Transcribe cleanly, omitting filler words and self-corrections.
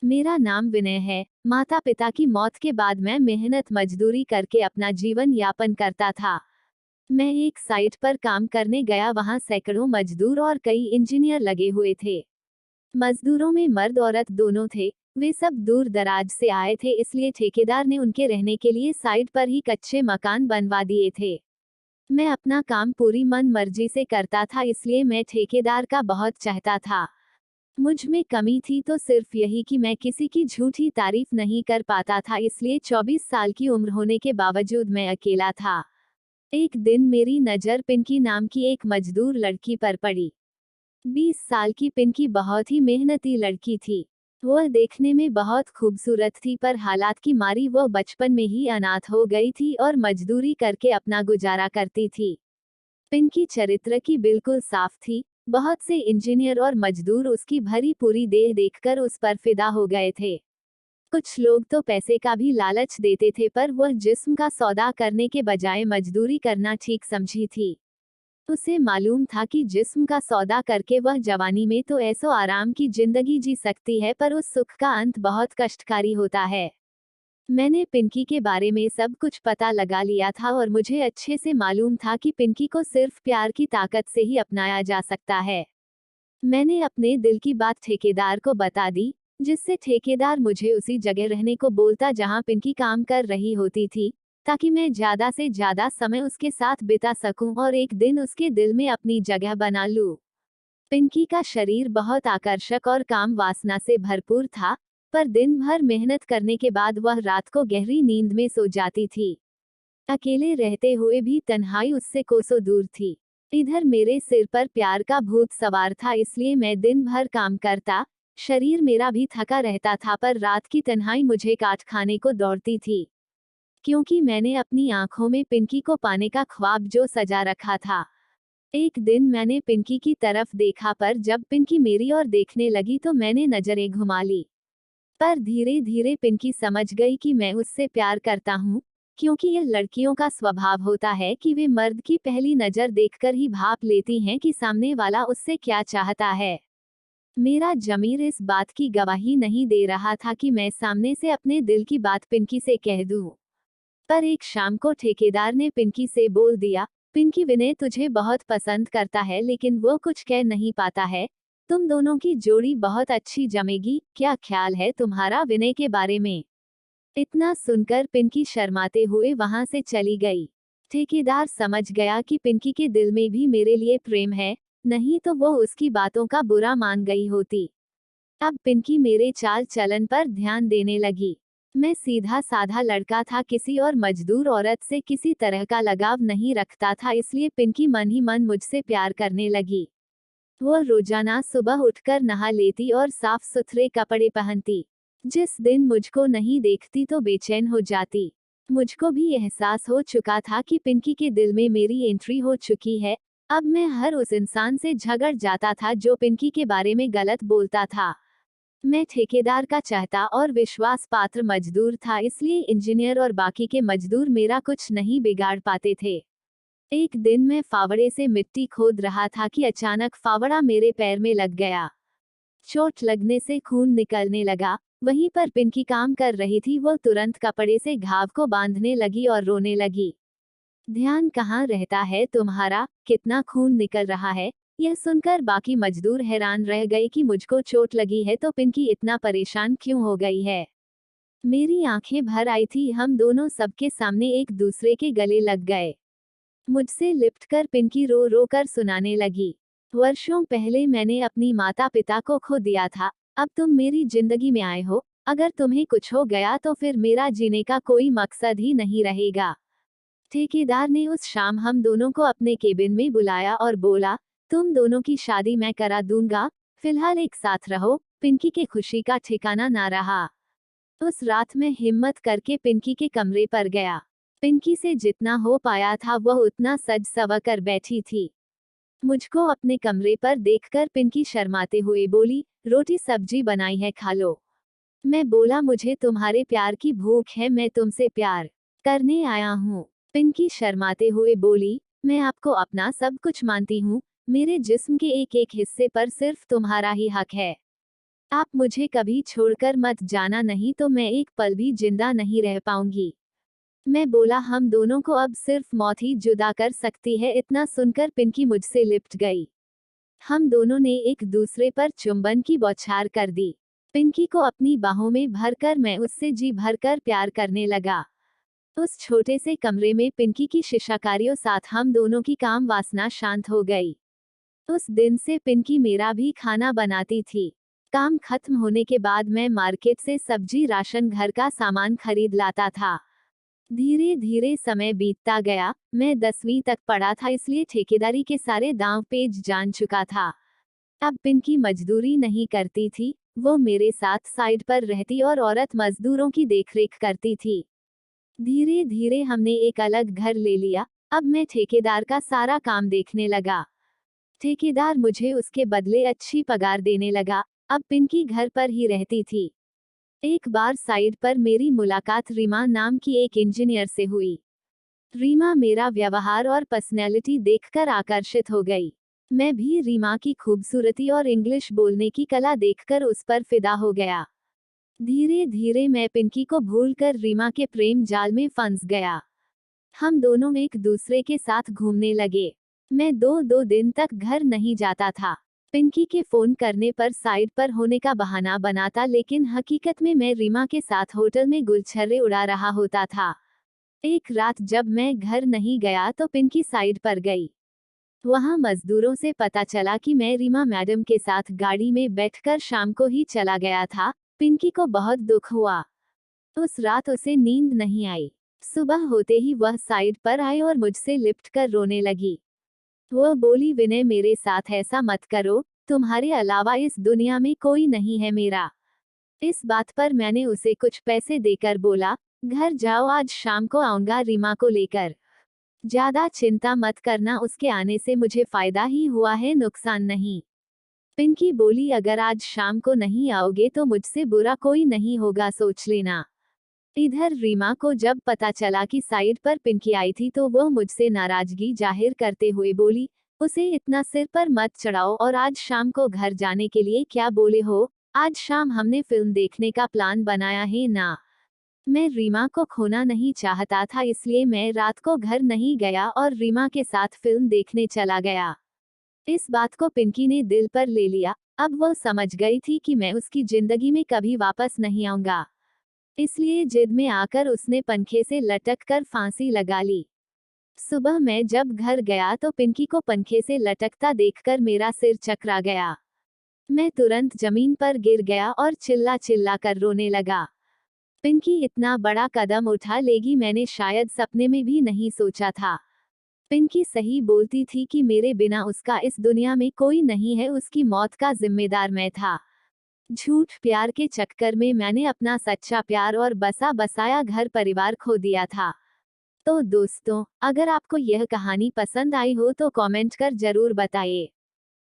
मेरा नाम विनय है। माता पिता की मौत के बाद मैं मेहनत मजदूरी करके अपना जीवन यापन करता था। मैं एक साइट पर काम करने गया, वहां सैकड़ों मजदूर और कई इंजीनियर लगे हुए थे। मजदूरों में मर्द औरत दोनों थे। वे सब दूर दराज से आए थे, इसलिए ठेकेदार ने उनके रहने के लिए साइट पर ही कच्चे मकान बनवा दिए थे। मैं अपना काम पूरी मन मर्जी से करता था, इसलिए मैं ठेकेदार का बहुत चाहता था। मुझ में कमी थी तो सिर्फ यही कि मैं किसी की झूठी तारीफ नहीं कर पाता था, इसलिए 24 साल की उम्र होने के बावजूद मैं अकेला था। एक दिन मेरी नज़र पिंकी नाम की एक मजदूर लड़की पर पड़ी। 20 साल की पिंकी बहुत ही मेहनती लड़की थी। वह देखने में बहुत खूबसूरत थी, पर हालात की मारी वह बचपन में ही अनाथ हो गई थी और मजदूरी करके अपना गुजारा करती थी। पिंकी चरित्र की बिल्कुल साफ थी। बहुत से इंजीनियर और मजदूर उसकी भरी पूरी देह देखकर उस पर फिदा हो गए थे। कुछ लोग तो पैसे का भी लालच देते थे, पर वह जिस्म का सौदा करने के बजाय मजदूरी करना ठीक समझी थी। उसे मालूम था कि जिस्म का सौदा करके वह जवानी में तो ऐसो आराम की जिंदगी जी सकती है, पर उस सुख का अंत बहुत कष्टकारी होता है। मैंने पिंकी के बारे में सब कुछ पता लगा लिया था और मुझे अच्छे से मालूम था कि पिंकी को सिर्फ प्यार की ताकत से ही अपनाया जा सकता है। मैंने अपने दिल की बात ठेकेदार को बता दी, जिससे ठेकेदार मुझे उसी जगह रहने को बोलता जहां पिंकी काम कर रही होती थी, ताकि मैं ज्यादा से ज्यादा समय उसके साथ बिता सकूं और एक दिन उसके दिल में अपनी जगह बना लूं। पिंकी का शरीर बहुत आकर्षक और काम वासना से भरपूर था, पर दिन भर मेहनत करने के बाद वह रात को गहरी नींद में सो जाती थी। अकेले रहते हुए भी तन्हाई उससे कोसों दूर थी। इधर मेरे सिर पर प्यार का भूत सवार था, इसलिए मैं दिन भर काम करता, शरीर मेरा भी थका रहता था, पर रात की तन्हाई मुझे काट खाने को दौड़ती थी। क्योंकि मैंने अपनी आंखों में पिंकी को पाने का ख्वाब जो सजा रखा था। एक दिन मैंने पिंकी की तरफ देखा, पर जब पिंकी मेरी ओर देखने लगी तो मैंने नजरें घुमा ली। पर धीरे धीरे पिंकी समझ गई कि मैं उससे प्यार करता हूँ, क्योंकि यह लड़कियों का स्वभाव होता है कि वे मर्द की पहली नजर देखकर ही भाप लेती हैं कि सामने वाला उससे क्या चाहता है। मेरा जमीर इस बात की गवाही नहीं दे रहा था कि मैं सामने से अपने दिल की बात पिंकी से कह दूं। पर एक शाम को ठेकेदार ने पिंकी से बोल दिया, पिंकी, विनय तुझे बहुत पसंद करता है, लेकिन वो कुछ कह नहीं पाता है। तुम दोनों की जोड़ी बहुत अच्छी जमेगी, क्या ख्याल है तुम्हारा विनय के बारे में? इतना सुनकर पिंकी शर्माते हुए वहां से चली गई। ठेकेदार समझ गया कि पिंकी के दिल में भी मेरे लिए प्रेम है, नहीं तो वो उसकी बातों का बुरा मान गई होती। अब पिंकी मेरे चाल चलन पर ध्यान देने लगी। मैं सीधा साधा लड़का था, किसी और मजदूर औरत से किसी तरह का लगाव नहीं रखता था, इसलिए पिंकी मन ही मन मुझसे प्यार करने लगी। वह रोजाना सुबह उठकर नहा लेती और साफ सुथरे कपड़े पहनती। जिस दिन मुझको नहीं देखती तो बेचैन हो जाती। मुझको भी एहसास हो चुका था कि पिंकी के दिल में मेरी एंट्री हो चुकी है। अब मैं हर उस इंसान से झगड़ जाता था जो पिंकी के बारे में गलत बोलता था। मैं ठेकेदार का चाहता और विश्वास पात्र मजदूर था, इसलिए इंजीनियर और बाकी के मजदूर मेरा कुछ नहीं बिगाड़ पाते थे। एक दिन मैं फावड़े से मिट्टी खोद रहा था कि अचानक फावड़ा मेरे पैर में लग गया। चोट लगने से खून निकलने लगा। वहीं पर पिंकी काम कर रही थी, वो तुरंत कपड़े से घाव को बांधने लगी और रोने लगी। ध्यान कहाँ रहता है तुम्हारा, कितना खून निकल रहा है? यह सुनकर बाकी मजदूर हैरान रह गए कि मुझको चोट लगी है तो पिंकी इतना परेशान क्यों हो गई है। मेरी आंखें भर आई थी, हम दोनों सबके सामने एक दूसरे के गले लग गए। मुझसे लिपटकर पिंकी रो रो कर सुनाने लगी, वर्षों पहले मैंने अपनी माता पिता को खो दिया था। अब तुम मेरी जिंदगी में आए हो। अगर तुम्हें कुछ हो गया तो फिर मेरा जीने का कोई मकसद ही नहीं रहेगा। ठेकेदार ने उस शाम हम दोनों को अपने केबिन में बुलाया और बोला, तुम दोनों की शादी मैं करा दूंगा, फिलहाल एक साथ रहो। पिंकी की खुशी का ठिकाना ना रहा। उस रात मैं हिम्मत करके पिंकी के कमरे पर गया। पिंकी से जितना हो पाया था वह उतना सज संवर बैठी थी। मुझको अपने कमरे पर देखकर पिंकी शर्माते हुए बोली, रोटी सब्जी बनाई है, खा लो। मैं बोला, मुझे तुम्हारे प्यार की भूख है, मैं तुमसे प्यार करने आया हूँ। पिंकी शर्माते हुए बोली, मैं आपको अपना सब कुछ मानती हूँ, मेरे जिस्म के एक एक हिस्से पर सिर्फ तुम्हारा ही हक है। आप मुझे कभी छोड़कर मत जाना, नहीं तो मैं एक पल भी जिंदा नहीं रह पाऊंगी। मैं बोला, हम दोनों को अब सिर्फ मौत ही जुदा कर सकती है। इतना सुनकर पिंकी मुझसे लिपट गई। हम दोनों ने एक दूसरे पर चुंबन की बौछार कर दी। पिंकी को अपनी बाहों में भरकर मैं उससे जी भरकर प्यार करने लगा। उस छोटे से कमरे में पिंकी की शिशाकारियों साथ हम दोनों की काम वासना शांत हो गई। उस दिन से पिंकी मेरा भी खाना बनाती थी। काम खत्म होने के बाद मैं मार्केट से सब्जी, राशन, घर का सामान खरीद लाता था। धीरे धीरे समय बीतता गया। मैं 10वीं तक पढ़ा था, इसलिए ठेकेदारी के सारे दांव पेच जान चुका था। अब पिंकी मजदूरी नहीं करती थी, वो मेरे साथ साइड पर रहती और औरत मजदूरों की देखरेख करती थी। धीरे धीरे हमने एक अलग घर ले लिया। अब मैं ठेकेदार का सारा काम देखने लगा। ठेकेदार मुझे उसके बदले अच्छी पगार देने लगा। अब पिंकी घर पर ही रहती थी। एक बार साइड पर मेरी मुलाकात रीमा नाम की एक इंजीनियर से हुई। रीमा मेरा व्यवहार और पर्सनैलिटी देखकर आकर्षित हो गई। मैं भी रीमा की खूबसूरती और इंग्लिश बोलने की कला देखकर उस पर फिदा हो गया। धीरे धीरे मैं पिंकी को भूलकर रीमा के प्रेम जाल में फंस गया। हम दोनों एक दूसरे के साथ घूमने लगे। मैं दो दो दिन तक घर नहीं जाता था। पिंकी के फोन करने पर साइड पर होने का बहाना बनाता, लेकिन हकीकत में मैं रीमा के साथ होटल में गुलछर्रे उड़ा रहा होता था। एक रात जब मैं घर नहीं गया तो पिंकी साइड पर गई। वहां मजदूरों से पता चला कि मैं रीमा मैडम के साथ गाड़ी में बैठकर शाम को ही चला गया था। पिंकी को बहुत दुख हुआ। उस रात उसे नींद नहीं आई। सुबह होते ही वह साइड पर आई और मुझसे लिपटकर रोने लगी। वह बोली, विनय, मेरे साथ ऐसा मत करो, तुम्हारे अलावा इस दुनिया में कोई नहीं है मेरा। इस बात पर मैंने उसे कुछ पैसे देकर बोला, घर जाओ, आज शाम को आऊंगा रीमा को लेकर। ज्यादा चिंता मत करना, उसके आने से मुझे फायदा ही हुआ है, नुकसान नहीं। पिंकी बोली, अगर आज शाम को नहीं आओगे तो मुझसे बुरा कोई नहीं होगा, सोच लेना। इधर रीमा को जब पता चला कि साइड पर पिंकी आई थी तो वह मुझसे नाराजगी जाहिर करते हुए बोली, उसे इतना सिर पर मत चढ़ाओ, और आज शाम को घर जाने के लिए क्या बोले हो? आज शाम हमने फिल्म देखने का प्लान बनाया है ना। मैं रीमा को खोना नहीं चाहता था, इसलिए मैं रात को घर नहीं गया और रीमा के साथ फिल्म देखने चला गया। इस बात को पिंकी ने दिल पर ले लिया। अब वह समझ गई थी कि मैं उसकी जिंदगी में कभी वापस नहीं आऊंगा। इसलिए जिद में आकर उसने पंखे से लटक कर फांसी लगा ली। सुबह मैं जब घर गया तो पिंकी को पंखे से लटकता देखकर मेरा सिर चकरा गया। मैं तुरंत जमीन पर गिर गया और चिल्ला चिल्ला कर रोने लगा। पिंकी इतना बड़ा कदम उठा लेगी, मैंने शायद सपने में भी नहीं सोचा था। पिंकी सही बोलती थी कि मेरे बिना उसका इस दुनिया में कोई नहीं है, उसकी मौत का जिम्मेदार मैं था। झूठ प्यार के चक्कर में मैंने अपना सच्चा प्यार और बसा बसाया घर परिवार खो दिया था। तो दोस्तों, अगर आपको यह कहानी पसंद आई हो तो कमेंट कर जरूर बताइए।